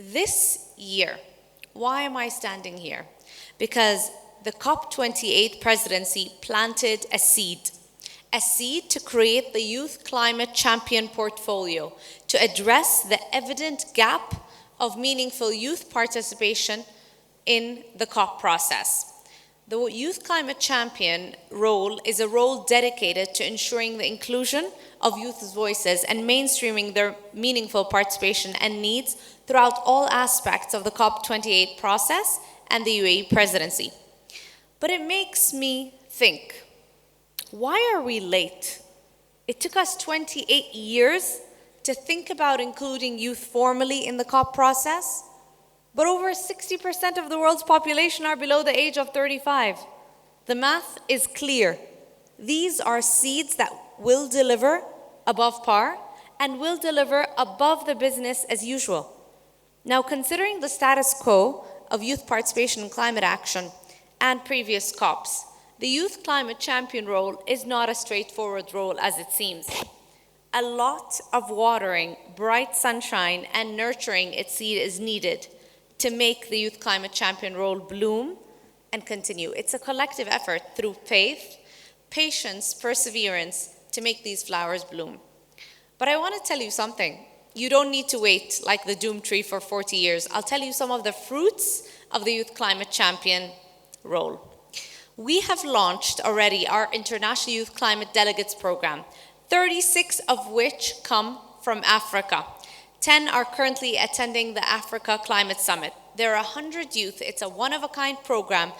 This year, why am I standing here? Because the COP28 presidency planted a seed to create the Youth Climate Champion portfolio to address the evident gap of meaningful youth participation in the COP process. The Youth Climate Champion role is a role dedicated to ensuring the inclusion of youth's voices and mainstreaming their meaningful participation and needs throughout all aspects of the COP28 process and the UAE presidency. But it makes me think, why are we late? It took us 28 years to think about including youth formally in the COP process, but over 60% of the world's population are below the age of 35. The math is clear. These are seeds that will deliver above par and will deliver above the business as usual. Now, considering the status quo of youth participation in climate action and previous COPs, the Youth Climate Champion role is not a straightforward role as it seems. A lot of watering, bright sunshine, and nurturing its seed is needed to make the Youth Climate Champion role bloom and continue. It's a collective effort through faith, patience, perseverance to make these flowers bloom. But I want to tell you something. You don't need to wait like the doom tree for 40 years. I'll tell you some of the fruits of the Youth Climate Champion role. We have launched already our International Youth Climate Delegates Program, 36 of which come from Africa. 10 are currently attending the Africa Climate Summit. There are 100 youth. It's a one-of-a-kind program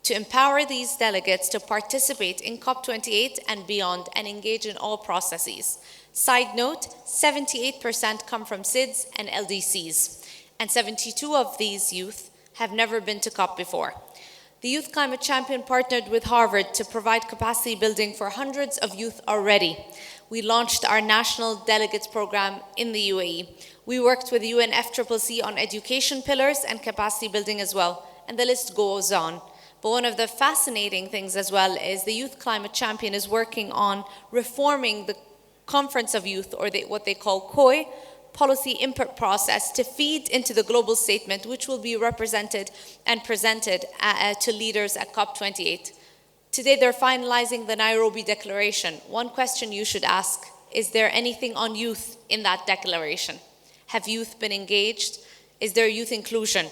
to empower these delegates to participate in COP28 and beyond and engage in all processes. Side note, 78% come from SIDS and LDCs, and 72 of these youth have never been to COP before. The Youth Climate Champion partnered with Harvard to provide capacity building for hundreds of youth already. We launched our National Delegates Program in the UAE. We worked with UNFCCC on education pillars and capacity building as well, and the list goes on. But one of the fascinating things as well is the Youth Climate Champion is working on reforming the Conference of Youth, or what they call COI, policy input process to feed into the global statement, which will be represented and presented to leaders at COP28. Today, they're finalizing the Nairobi Declaration. One question you should ask, is there anything on youth in that declaration? Have youth been engaged? Is there youth inclusion?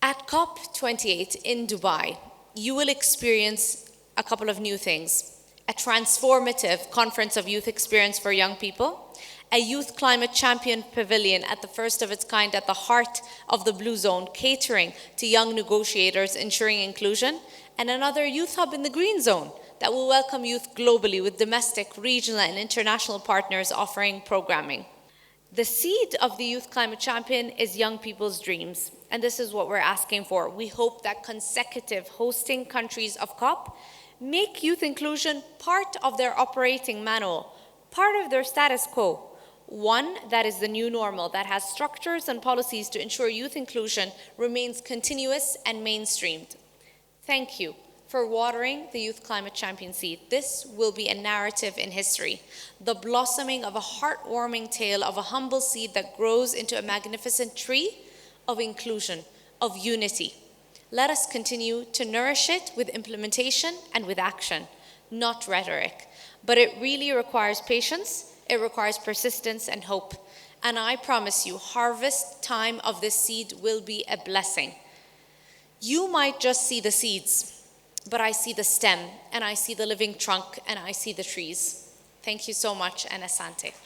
At COP28 in Dubai, you will experience a couple of new things. A transformative conference of youth experience for young people, a Youth Climate Champion Pavilion at the first of its kind at the heart of the Blue Zone, catering to young negotiators, ensuring inclusion, and another youth hub in the Green Zone that will welcome youth globally with domestic, regional, and international partners offering programming. The seed of the Youth Climate Champion is young people's dreams, and this is what we're asking for. We hope that consecutive hosting countries of COP make youth inclusion part of their operating manual, part of their status quo. One that is the new normal, that has structures and policies to ensure youth inclusion remains continuous and mainstreamed. Thank you for watering the Youth Climate Champion seed. This will be a narrative in history, the blossoming of a heartwarming tale of a humble seed that grows into a magnificent tree of inclusion, of unity. Let us continue to nourish it with implementation and with action, not rhetoric. But it really requires patience, it requires persistence and hope. And I promise you, harvest time of this seed will be a blessing. You might just see the seeds, but I see the stem, and I see the living trunk, and I see the trees. Thank you so much, and asante.